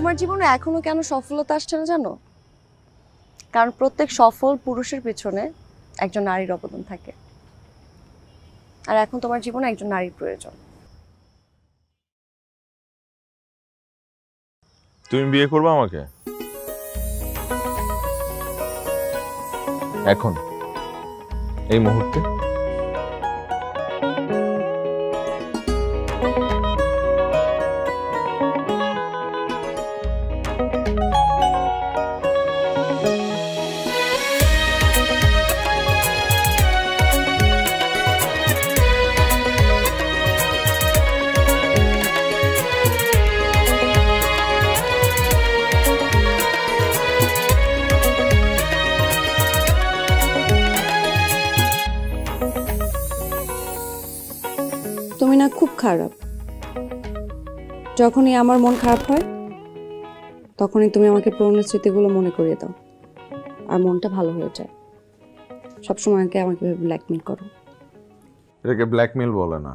তোমার জীবনে এখনো কেন সফলতা আসছে না জানো? কারণ প্রত্যেক সফল পুরুষের পেছনে একজন নারীর অবদান থাকে, আর এখন তোমার জীবনে একজন নারীর প্রয়োজন। তুমি বিয়ে করবে আমাকে এখন, এই মুহূর্তে? তুমি না খুব খারাপ। যখনই আমার মন খারাপ হয় তখনই তুমি আমাকে পুরনো স্মৃতিগুলো মনে করিয়ে দাও, আর মনটা ভালো হয়ে যায়। সবসময় আমাকে ব্ল্যাকমেল করো। এটাকে ব্ল্যাকমেল বলে না,